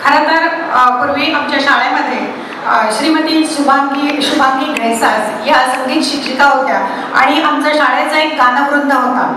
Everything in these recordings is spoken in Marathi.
खरं तर पूर्वी आमच्या शाळेमध्ये श्रीमती शुभांगी घैसास या संगीत शिक्षिका होत्या आणि आमच्या शाळेचा एक गानवृंद होता.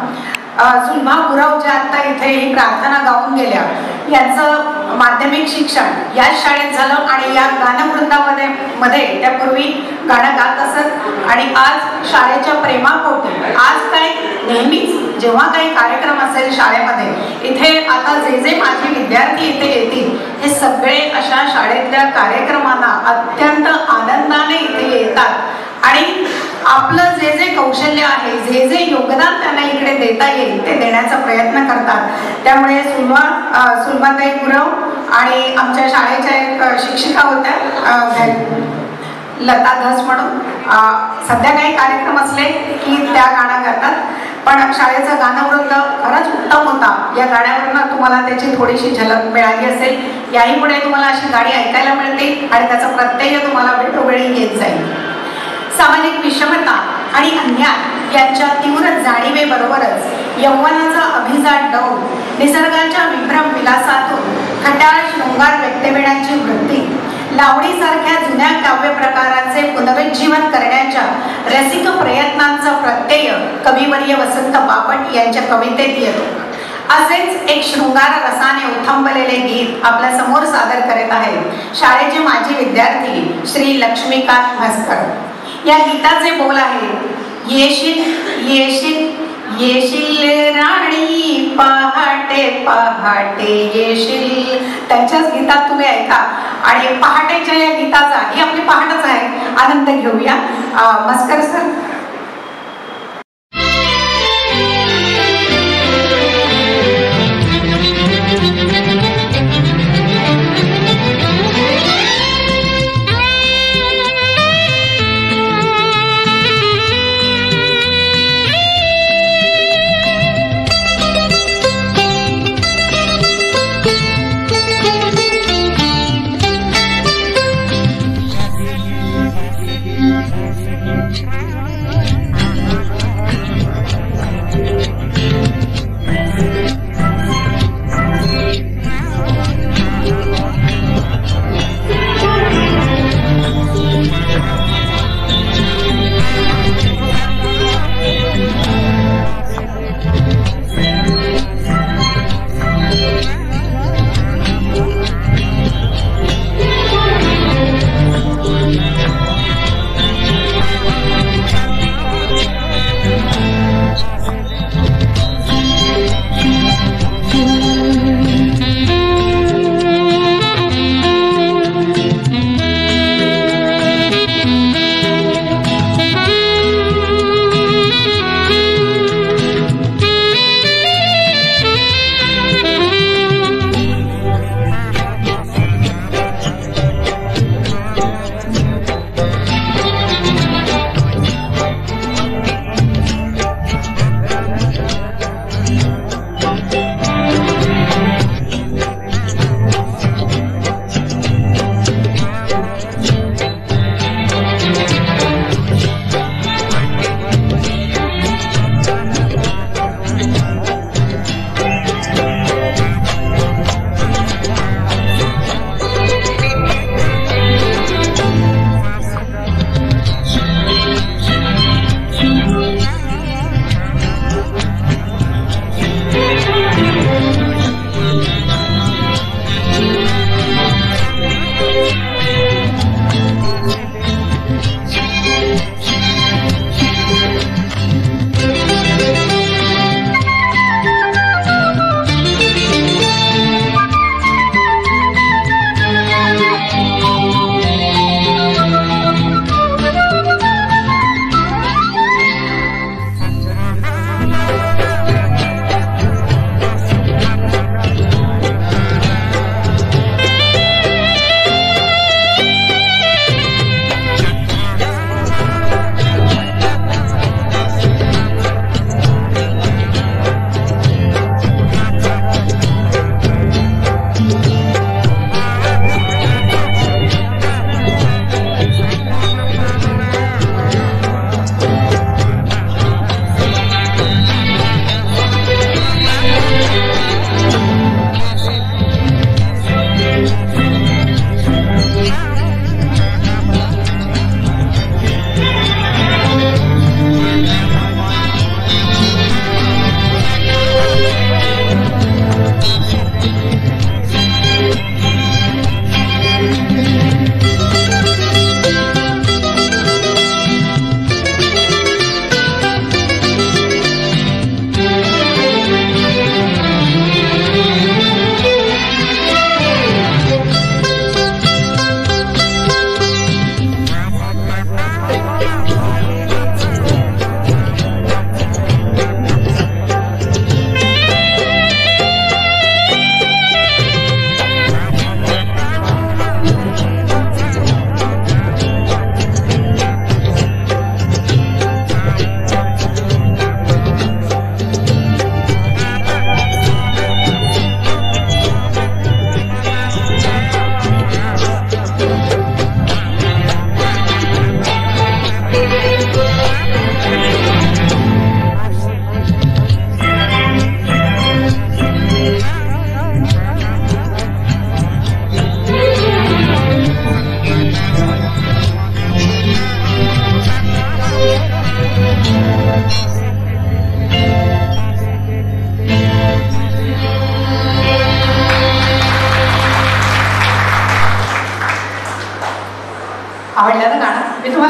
सुलभा गुरव ज्या आता इथे प्रार्थना गाऊन गेल्या, यांचं माध्यमिक शिक्षण याच शाळेत झालं आणि या गानवृंदामध्ये त्यापूर्वी गाणं गात असत. आणि आज शाळेच्या प्रेमापोटी आज काय नेहमीच जेव्हा काही कार्यक्रम असेल शाळेमध्ये, इथे आता जे माझे विद्यार्थी इथे येतील हे सगळे अशा शाळेतल्या कार्यक्रमांना अत्यंत आनंदाने इथे येतात आणि आपलं जे कौशल्य आहे, जे योगदान त्यांना इकडे देता येईल ते देण्याचा प्रयत्न करतात. त्यामुळे सुलभाताई गुरव आणि आमच्या शाळेच्या एक शिक्षिका होत्या लता धस म्हणून, सध्या काही कार्यक्रम असले की त्या गाणं गातात. पण शाळेचा गानवृंद खरंच उत्तम होता. या गाण्यावरून तुम्हाला त्याची थोडीशी झलक मिळाली असेल. याही पुढे तुम्हाला अशी गाणी ऐकायला मिळतील आणि त्याचा प्रत्यय तुम्हाला वेळोवेळी येत जाईल. सामाजिक विषमता आणि अन्याय यांच्या तीव्र जाणीवेबरोबरच यौवनाचा अभिजात डौल, निसर्गाच्या विभ्रम विलासातून खट्याळ शृंगार व्यक्तविण्याची वृत्ती, लावणीसारख्या जुन्या काव्य प्रकारांचे पुनरुज्जीवन करण्याच्या रसिक प्रयत्नांचा प्रत्यय कविवर्य वसंत बापट यांच्या कवितेत येतो. असेच एक शृंगार रसाने उथंबलेले गीत आपल्या समोर सादर करत आहेत शाळेचे माजी विद्यार्थी श्री लक्ष्मीकांत म्हसकर. या गीताचे बोल आहे, येशील येशील येशील राणी पहाटे पहाटे येशील. त्यांच्याच गीतात तुम्ही ऐका आणि पहाटेच्या या गीताचा, ही आपली पहाटच आहे, आनंद घेऊया. म्हसकर सर.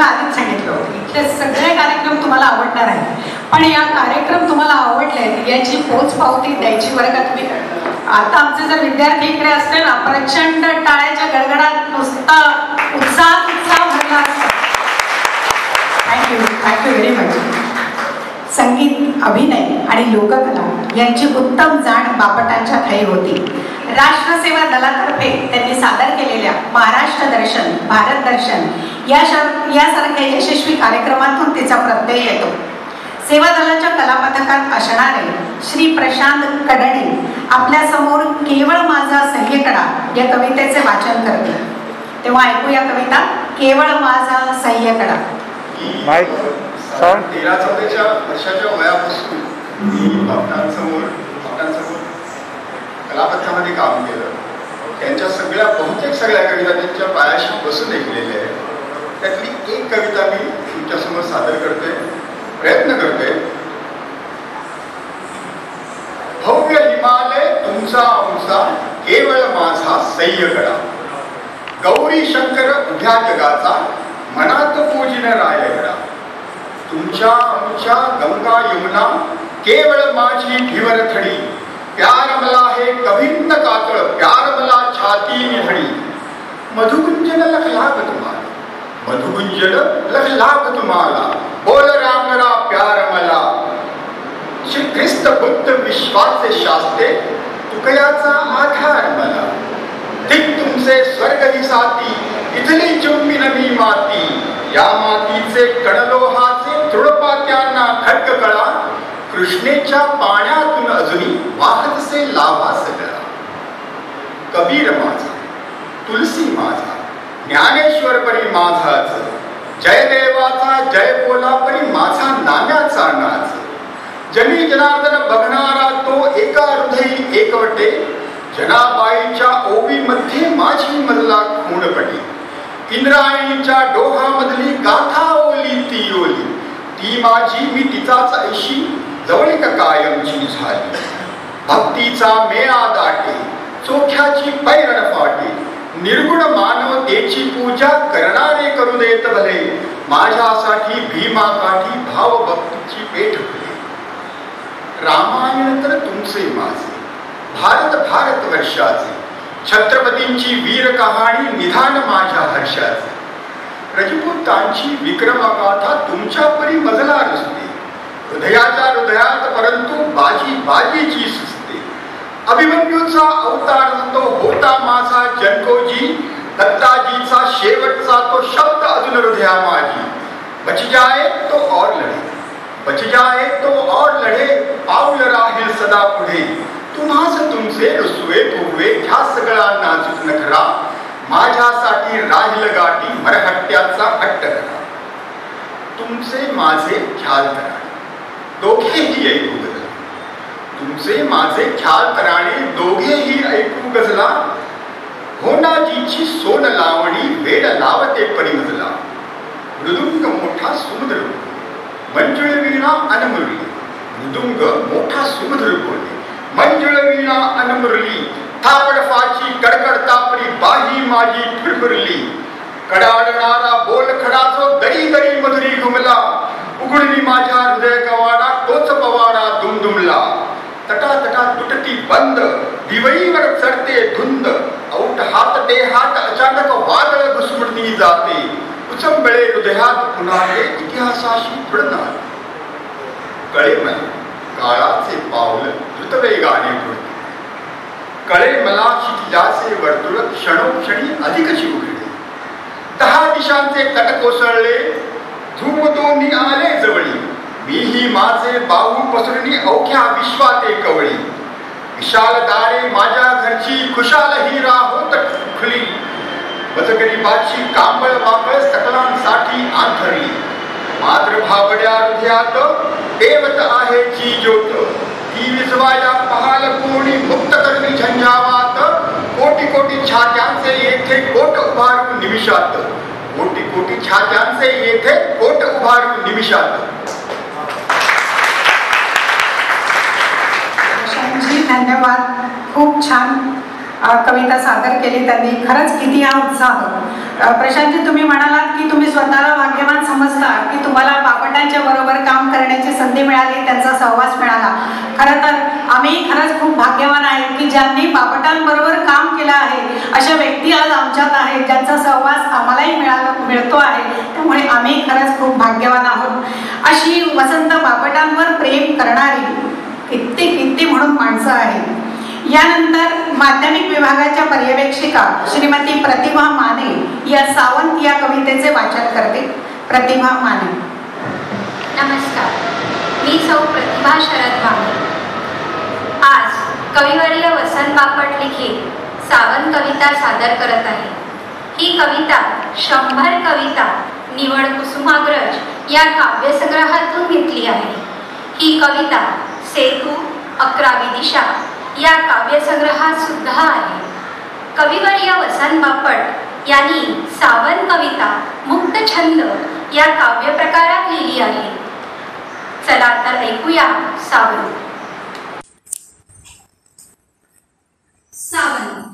तुम्हाला आधीच सांगितलं होतं इथले सगळे कार्यक्रम तुम्हाला आवडणार आहेत, पण या कार्यक्रम तुम्हाला आवडले याची पोचपावती द्यायची बरं का तुम्ही. आता आमचे जर विद्यार्थी इकडे असते ना, प्रचंड टाळ्याच्या गडगडात नुसता उत्साह भरला असता. Thank you very much. संगीत, अभिनय आणि लोककला यांची उत्तम जाण बापटांच्या ठायी होती. राष्ट्रसेवा दलातर्फे त्यांनी सादर केलेल्या महाराष्ट्र दर्शन, भारत दर्शन यासारख्या यशस्वी कार्यक्रमातून तिचा प्रत्यय येतो. सेवा दलाच्या कलापथकात असणारे श्री प्रशांत कडणे आपल्या समोर केवळ माझा सह्यकडा या कवितेचे वाचन करतील. तेव्हा ऐकूया कविता केवळ माझा सह्यकडा. 13-14 वर्षाच्या वयापासून मी बापटांसमोर कलापथकामध्ये काम केलं. त्यांच्या बहुतेक सगळ्या कविता त्यांच्या पायाशी बसून ऐकलेल्या आहेत. त्यातली एक कविता मी तुमच्यासमोर सादर करतोय, प्रयत्न करतोय. भव्य हिमालय तुमचा आमचा केवळ माझा सह्यकडा, गौरी शंकर उभ्या जगाचा मनात पूजिन रायगडा. तुमच्या आमच्या गंगा यमुना केवळ माझी भिवरथडी, प्यार मला हे कभिन्न कातळ, प्यार मला छाती निधडी. मधुकुंजन लखलाभ तुम्हाला, मधुकुंजन लखलाभ तुम्हाला, बोल रांगडा प्यार मला. श्री ख्रिस्त बुद्ध विश्वाचे शास्ते, तुकयाचा आधार मला. ठीक तुमचे स्वर्ग ही साथी, इथली चुंबीन मी माती. या मातीचे कणलोहाचे तृणपात्यांना खड्ग कळा, कृष्णेच्या पाण्यातून अजूनही वाहतसे लाभा सगळा. कबीर माझा, तुलसी माझा, ज्ञानेश्वर परी माझाच, जयदेवाचा जय बोला परी माझा नाम्याचा नाच. जनी जनार्दन बघणारा तो एका हृदयी एकवटे, जनाबाईच्या ओवीमध्ये माझी मजला खूणपटी. इंद्रायणीच्या डोहामधली गाथा ओली ती ओली, ती माझी मी तिचाच ऐशी जवळीक कायमची झाली. भक्तीचा मेळा दाटे, चोख्याची पैरण फाटे, निर्गुण मानवतेची पूजा करणारे करू देत भले. माझ्यासाठी भीमा काठी भाव भक्तीची पेठ फुले. रामायण तर तुमचे माझे, भारत वर्षाचे, छत्रपतींची वीर कहाणी निधान माझ्या हर्षाचे. रजपुतांची विक्रमगाथा तुमच्या परी मजला रुजते, हृदयाच्या हृदयात परंतु बाजीची सुचते. अभिमन्यूचा अवतार तो होता माझा जनकोजी, दत्ताजीचा शेवटचा तो शब्द अजून हृदया माझी. बच जाए तो और लढे, बच जाए तो और लढे, पाऊल राहील सदा पुढे. तुम्हाच तुमचे रुसवे फुगवे ह्या सगळा नाजूक नखरा, माझ्यासाठी राहील गाठी मरहट्ट्याचा हट्ट करा. तुमचे माझे ख्याल तराणे दोघेही ऐकू गजला, तुमचे माझे ख्याल तराणे दोघेही ऐकू गजला. होनाजीची सोन लावणी वेड लावते परिमजला. मृदुंग मोठा सुमधुर मंजुळ वीणा अनमुरली, मृदुंग मोठा सुमधुर बोले, मंजुळ वीणा अनमुरली. थापडफाची कडकडता परी बाही माझी फुरफुरली. कडाडणारा बोल खडा जो दरी दरी मधुरी घुमला, उघडली माझ्या हृदय कवाडा तोच पवाडा दुमदुमला. तटा तटा तुटती बंद, दिवईवर चढते धुंद, औट हात ते हात अचानक वादळ घुसमटती जाते. उचंबळे हृदयात पुन्हा ते इतिहासाशी फुडणार. कळे मला काळाचे पाऊल द्रुतवेगाने पुढते, कळे मला क्षितिजाचे वर्तुळ क्षणोक्षणी अधिकची उघडले. 10 दिशांचे तट कोसळले, धूमधोनी आले जवळी. मीही माझे बाहू पसरणी अवख्या विश्वाते कवळी. विशाल दारे माझ्या घरची खुशाल ही राहोत खुली. बजगरीबाची कांबळ वाकळ सकलांसाठी आंथरली. मातृभावड्या हृदयात देवत आहे जी ज्योत, ती विजवाया पहाल कोणी मुक्त करणी झंझावात. कोटी कोटी छात्यांचे येथे कोट उभारून निमिषात, कोटी कोटी छात्यांचे येथे कोट उभारून निमिषात. धन्यवाद, खूप छान. कविता सादर केली त्यांनी. खरंच किती हा उत्साह. प्रशांतजी, तुम्ही म्हणालात की तुम्ही स्वतःला भाग्यवान समजता की तुम्हाला बापटांच्या बरोबर काम करण्याची संधी मिळाली, त्यांचा सहवास मिळाला. खरं तर आम्ही खरंच खूप भाग्यवान आहेत की ज्यांनी बापटांबरोबर काम केलं आहे अशा व्यक्ती आज आमच्यात आहेत, ज्यांचा सहवास आम्हालाही मिळतो आहे. त्यामुळे आम्ही खरंच खूप भाग्यवान आहोत. अशी वसंत बापटांवर प्रेम करणारी किती म्हणून माणसं आहेत. यानंतर माध्यमिक विभागाच्या पर्यवेक्षिका श्रीमती प्रतिभा माने या सावंत या कवितेचे वाचन करते. प्रतिभा माने. नमस्कार, मी सौ प्रतिभा शरद माने. आज कविवर्य वसंत बापट लिखित सावंत कविता सादर करत आहे. ही कविता 100 कविता निवड कुसुमाग्रज या काव्यसंग्रहातून घेतली आहे. ही कविता सेतू 11वी दिशा या काव्यसंग्रहात सुद्धा आहे. कविवर्य वसंत बापट यांनी सावंत कविता मुक्त छंद या काव्य प्रकारात लिहिली आहे. चला तर ऐकूया सावंत. सावंत.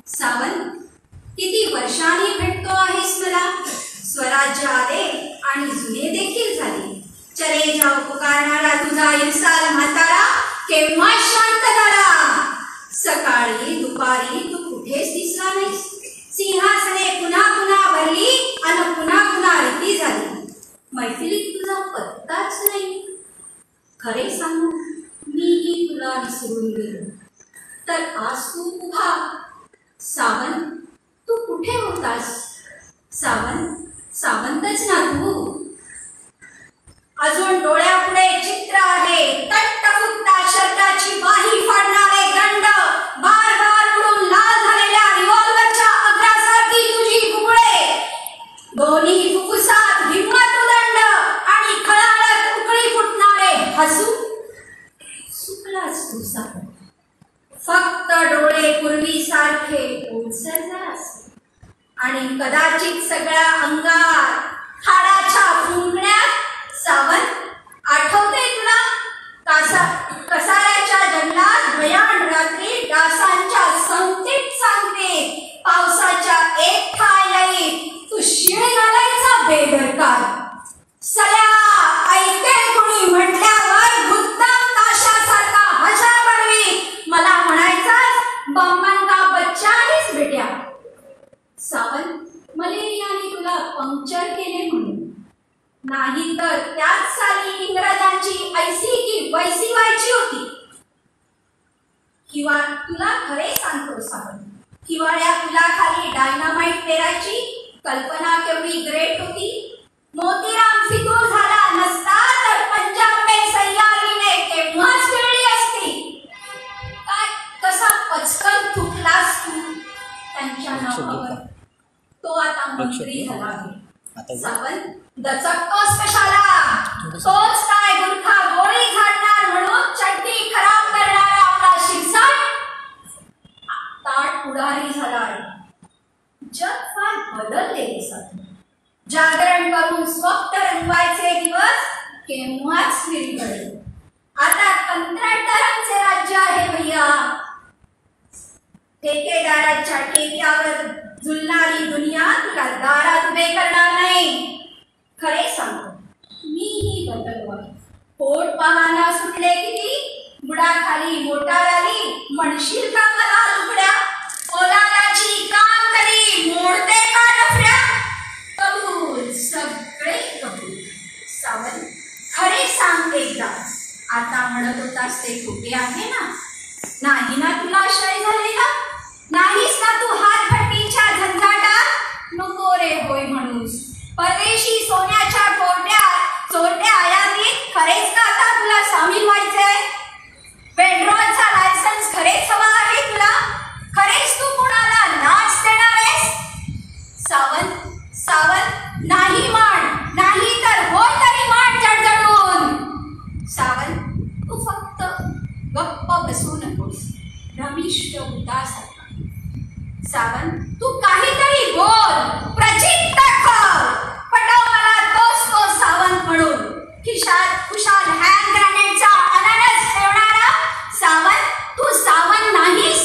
सावंत, किती वर्षांनी भेटतो आहेस मला. स्वराज्य आले आणि जुने देखील झाले. चले जाऊ पुकारणारा तुझा इरसाल म्हातारा केव्हा शांत झाला. सकाळी दुपारी तू कुठेच दिसला नाहीस. सिंहासने पुन्हा पुन्हा भरली आणि पुन्हा रीती झाली. मैफिलीत तुझा पत्ताच नाही. खरे सांगू, मीही तुला विसरून गेलो. तर आज तू उभा. सावंत, तू कुठे होतास. सावंत, सावंतच ना तू. अजून डोळ्यापुढे चित्र आहे. तट्टफुट्टा शर्टाची बाही फाडणारे दंड, बार बार उडून लाल झालेल्या रिव्हॉल्वरच्या अग्रासारखी तुझी बुबुळे. दोन्ही फुफ्फुसात हिम्मत उदंड आणि खळाळत उकळी फुटणारे हसू. सुकलाच तू सावंत. फक्त डोळे पूर्वीसारखे ओलसरला असे आणि कदाचित सगळ्या अंगात हाडाच्या फुंकण्यात. सावंत, आठवते तुला कसाऱ्याच्या जंगलात भयान रात्री डासांच्या संगतीत सांगते पावसाच्या एक ठायलाईत तू शिळ घालायचा बेदरकार. सल्या ऐके कोणी म्हटल्यावर मुद्दाम ताशासारखा हशा बनवी मला म्हणायचा बम्बन का बच्चानीच बेट्या. सावंत, मलेरियाने तुला पंक्चर केले म्हणून. नाही तर त्याच साली इंग्रजांची ऐसी की वैसी व्हायची होती. किंवा तुला खरे सांगतो सावंत, हिवाळ्या फुलाखाली डायनामाइट पेरायची कल्पना केवढी ग्रेट होती. मोतीराम फितूर झाला नसता तर पंजाब में सह्याद्रीने केव्हाच मिळली असती. काय कसा पचकन तुटलास तू त्यांच्या नावावर. तो आता मंत्री झाला आहे. सावंत, दचकतोस कशाला. तोच काय गुरखा गोळी झाडणार म्हणून चड्डी खराब करणारा आपला शिरसाट ताट पुढारी झाला आहे. जग फार बदललेले साधू. जागरण करून स्वप्न रंगवायचे दिवस केव्हाच विरघळले. आता कंत्राटदारांचे राज्य आहे भैया. ठेकेदाराच्या ठेक्यावर झुलणारी दुनिया तुला दारात उभे करणार नाही. खरे सांगतो, मीही बदललो आहे. पोट पाहाना सुटले किती. बुडाखाली मोटार आली म्हणशील का मला लुगड्या. ओलादाची काम करी मोडते का नफऱ्या. कबूल, सगळे कबूल. सावंत, खरे सांग एकदा. आता म्हणत होतास ते खोटे आहे ना. नाही ना तुला आश्रय झालेला. नाहीस ना तू हातभट्टीच्या झंझाटात. नको रे होय म्हणूस. परदेशी सोन्याच्या चोरट्या आयातीत खरेच का आता तुला सामील व्हायचंय. पेट्रोलचा लायसन्स खरेच हवा आहे तुला. खरेच तू कोणाला नाच देणार आहेस. सावंत, सावंत, नाही मान. नाही तर हो तरी मान जडजडून. सावंत, तू फक्त गप्प बसू नकोस. रमिष्ठ उदास. सावंत, तू काहीतरी बोल. प्रचित दाखव. पटव मला तोच तो सावंत म्हणून. खिशात खुशाल हँड ग्रॅनेडचा अननस ठेवणारा सावंत तू सावंत नाहीस.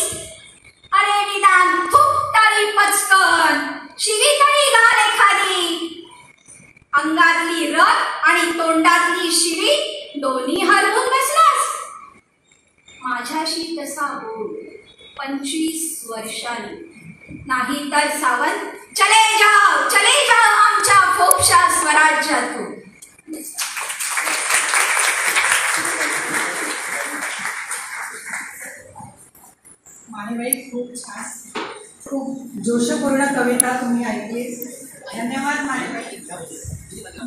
यशाने, नाही तर सावंत चले जाओ आमच्या फोपशा स्वराज्यातून. मानेबाई, खूप छान, खूप जोशपूर्ण कविता तुम्ही ऐकली. धन्यवाद मानेबाई.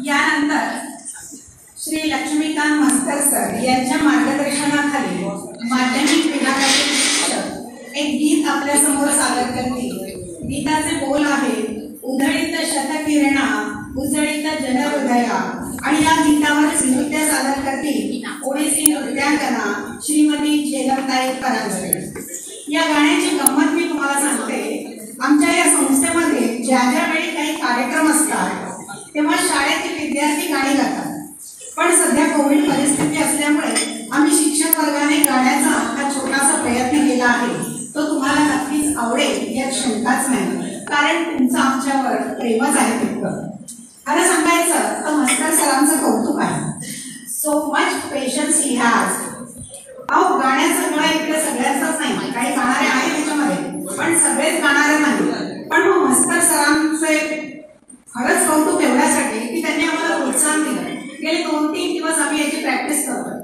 यानंतर श्री लक्ष्मीकांत मस्कर सर यांच्या मार्गदर्शनाखाली माध्यमिक विभागातील शिक्षक एक गीत आपल्यासमोर सादर करतील. गीताचे बोल आहेत, उधळीत शतकिरणा उजळीत जनहृदया, आणि या गीतावर नृत्य सादर करतील ओडिसी नृत्यांगना श्रीमती झेलमताई परांजपे. या गाण्याची गंमत मी तुम्हाला सांगते. आमच्या या संस्थेमध्ये ज्या वेळी काही कार्यक्रम असतात तेव्हा शाळेतील विद्यार्थी गाणी गातात. पण सध्या कोविड परिस्थिती असल्यामुळे आम्ही शिक्षक वर्गाने गाण्याचा हा छोटासा प्रयत्न केला आहे. तो तुम्हाला नक्कीच आवडेल यात शंकाच नाही, कारण तुमचं आमच्यावर प्रेमच आहे तितकं. खरं सांगायचं तर मस्कर सरांचं कौतुक आहे. So much patience he has. अहो, गाण्याचं गळ इकडे सगळ्यांचाच नाही, काही गाणारे आहेत त्याच्यामध्ये, पण सगळेच गाणारे नाही. पण मग मस्कर सरांचे खरंच कौतुक एवढ्यासाठी की त्यांनी आम्हाला प्रोत्साहन दिलं. गेले 2-3 दिवस आम्ही याची प्रॅक्टिस करतोय.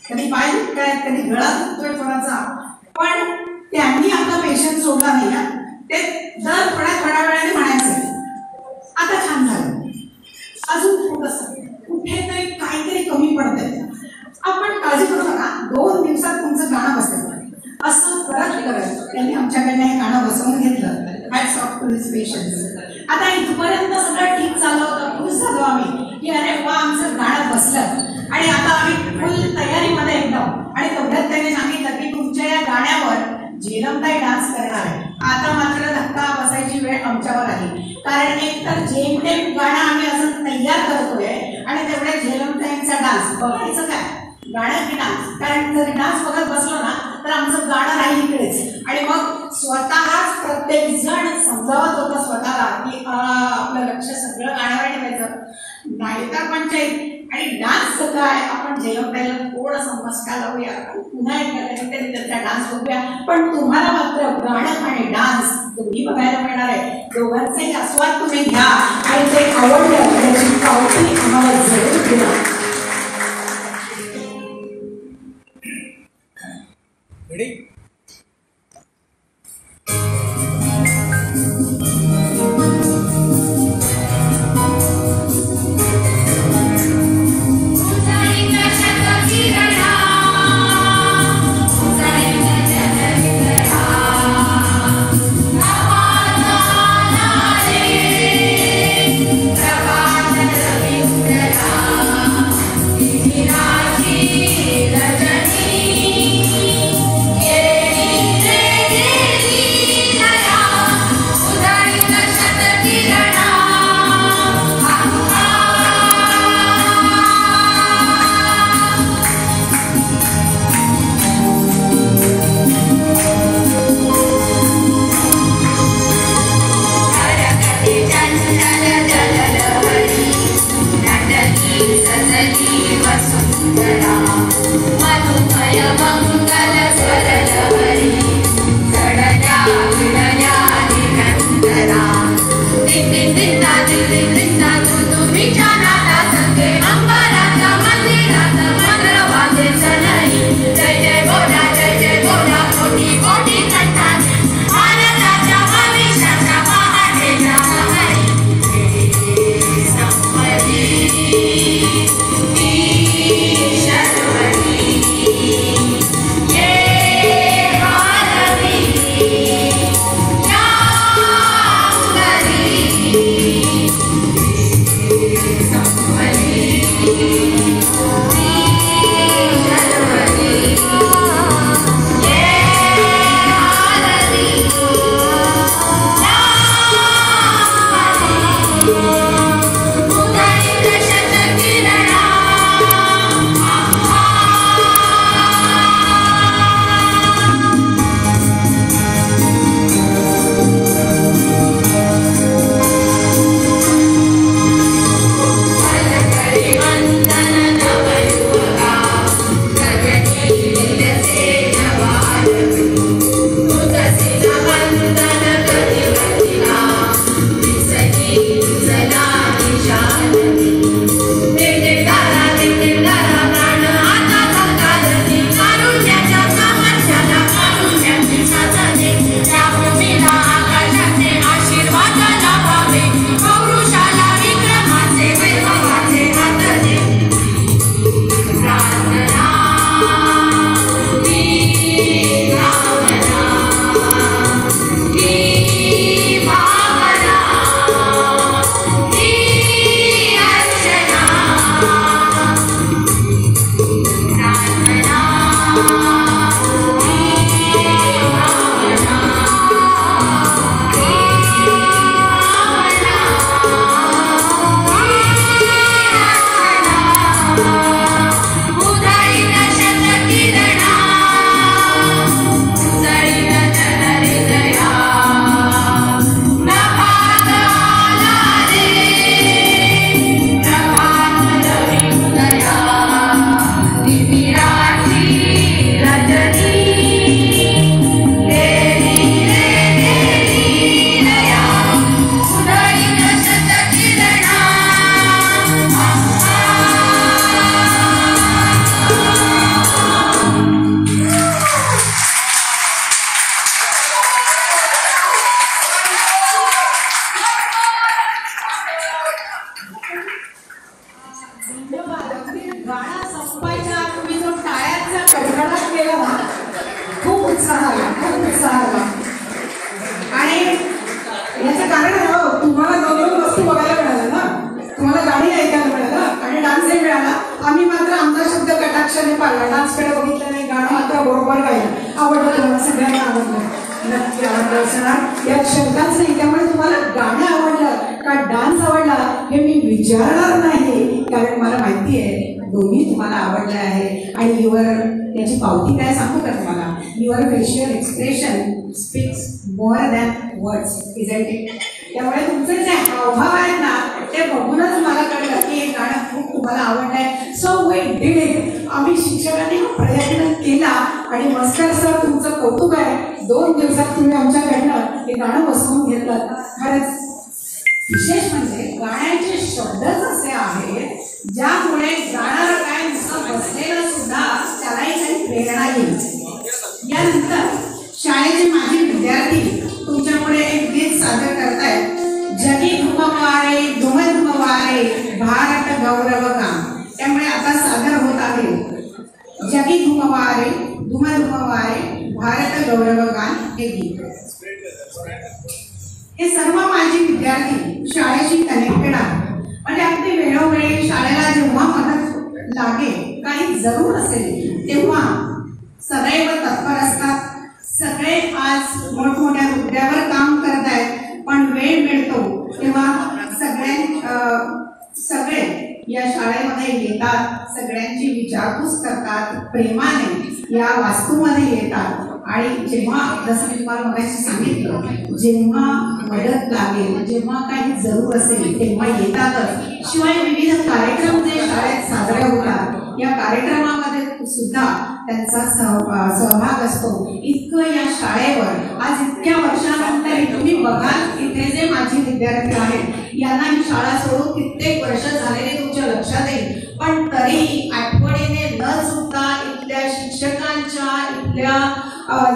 कधी पाय दुखताय, कधी गळा दुखतोय थोडासा, पण त्यांनी आपला पेशन्स सोडला नाही. ते दर थोड्या वेळाने म्हणायचं आता छान झालं, अजून थोडंसं कुठेतरी काहीतरी कमी पडतंय, आपण काळजी करू नका, 2 दिवसात तुमचं गाणं बसलं. असं करत त्यांनी आमच्याकडनं हे गाणं बसवून घेतलं. Hats off to his patience. आता इथपर्यंत सगळं ठीक चाललं होतं, खुश झालो आम्ही की अरे वा आमचं गाणं बसलं, आणि आता आम्ही फुल तयारीमध्ये एकदम. आणि तेवढ्यात त्यांनी सांगितलं की तुमच्या या गाण्यावर झेलमताई डान्स करणार आहे. आता मात्र धक्का बसायची वेळ आमच्यावर आली, कारण एक तर जेमतेम गाणं आम्ही असं तयार करतोय आणि तेवढ्या झेलमताईंचा डान्स बघायचं काय, गाणं की डान्स. कारण जर डान्स बघत बसलो ना तर आमचं गाणं राहील इकडेच. आणि मग स्वतःच प्रत्येक जण समजावत होतं स्वतःला की आपलं लक्ष सगळं गाण्यावर ठेवायचं, नाहीतर पंचायत. आणि डान्सचं काय, आपण झेलमताईला थोडंसं मस्का लावूया, पुन्हा एकदा कधीतरी त्याचा डान्स बघूया. पण तुम्हाला मात्र गाणं आणि डान्स दोन्ही बघायला मिळणार आहे. दोघांचाही आस्वाद तुम्ही घ्या आणि ते आवडलं त्याची पावती आम्हाला जरूर द्या. प्रभात रविंद्रा वर्षाने पाहिलं, डान्सकडे बघितलं नाही, गाणं मात्र बरोबर गायलं. आवडलं तुम्हाला? सगळ्यांना आवडलं? नक्की आवडलं असणार, यात शंकाच नाही. त्यामुळे तुम्हाला गाणं आवडलं का डान्स आवडला हे मी विचारणार नाही, कारण मला माहिती आहे दोन्ही तुम्हाला आवडलं आहे. आणि याची पावती काय सांगू का तुम्हाला? Your facial expression speaks more than words, isn't it? त्यामुळे तुमचे जे हावभाव आहेत ना ते बघूनच मला कळलं की हे गाणं खूप तुम्हाला आवडलंय. So we did it. आम्ही शिक्षकांनी प्रयत्न केला आणि मस्कर सर तुमचं कौतुक आहे. 2 दिवसात तुम्ही आमच्याकडनं हे गाणं बसवून घेतलं. खरंच विशेष म्हणजे गाण्याचे शब्दच असे आहेत ज्यामुळे गाणारा काय नुसतं बसलेलं सुद्धा त्यालाही काही प्रेरणा येईल. यानंतर शाळेचे माजी विद्यार्थी तुमच्यापुढे एक गीत सादर करतायत. जगी धुमवारे धुम धुमवारे भारत गौरव गान. त्यामुळे आता सादर होत आहे जगी धुमवारे धुम धुमवारे भारत गौरव गान हे गीत. हे सर्व माझे विद्यार्थी शाळेशी कनेक्टेड आहेत. म्हणजे अगदी वेळोवेळी शाळेला जेव्हा मदत लागेल, काही जरूर असेल, तेव्हा सदैव तत्पर असतात. सगळे आज मोठमोठ्या हुद्द्यावर काम करत आहेत, पण वेळ मिळतो तेव्हा सगळे या शाळेमध्ये येतात, सगळ्यांची विचारपूस करतात, प्रेमाने या वास्तूमध्ये येतात. आणि जेव्हा जसं मी तुम्हाला मगाशी सांगितलं, जेव्हा मदत लागेल, जेव्हा काही जरूर असेल तेव्हा येतातच. शिवाय विविध कार्यक्रम जे शाळेत साजरे होतात या कार्यक्रमामध्ये सुद्धा त्यांचा सहभाग असतो. इतकं या शाळेवर आज इतक्या वर्षानंतर तुम्ही बघाल इथे जे माझे विद्यार्थी आहेत यांना ही शाळा सोडून कित्येक वर्ष झालेले तुमच्या लक्षात येईल, पण तरी आठवणीने न चुकता इथल्या शिक्षकांच्या, इथल्या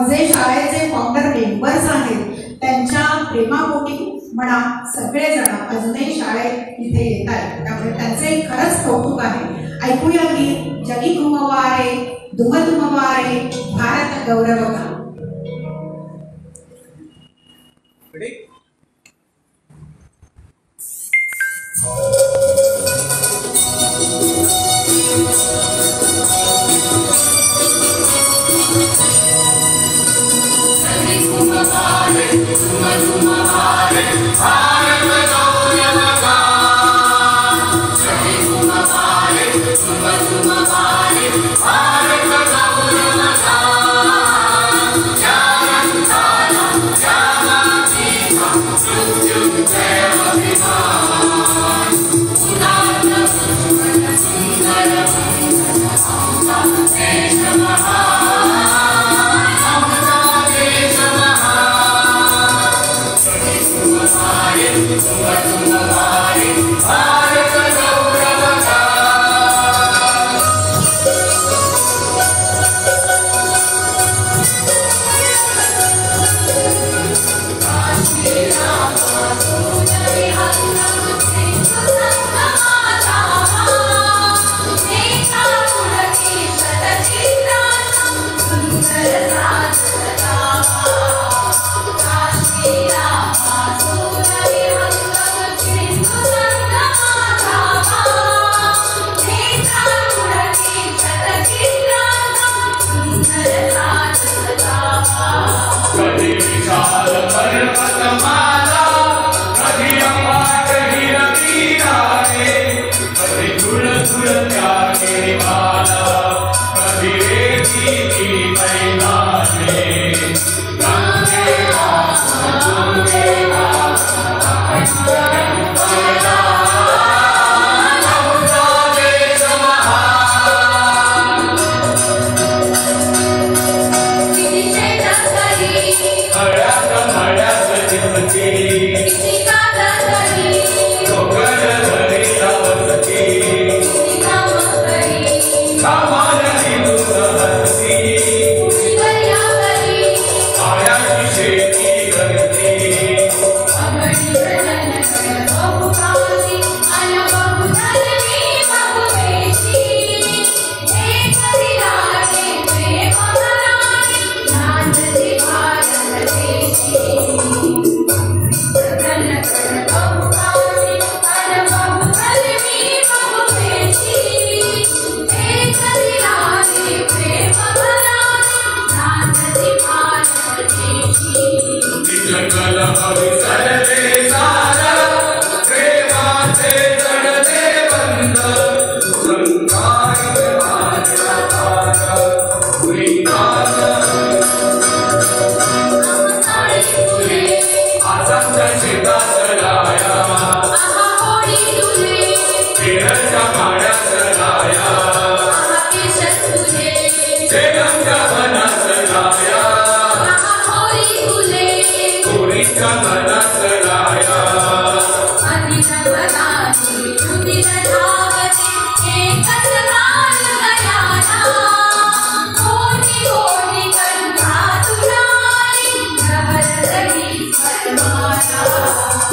जे शाळेचे फाउंडर मेंबर्स आहेत त्यांच्या प्रेमापोटी म्हणा सगळेजण अजूनही शाळेत इथे येत आहेत. त्यामुळे त्यांचे खरंच कौतुक आहे. ऐकूया की जगी धुमवारे धुम धुमवारे भारत गौरव गान.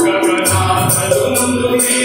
गगनात दुमदुमी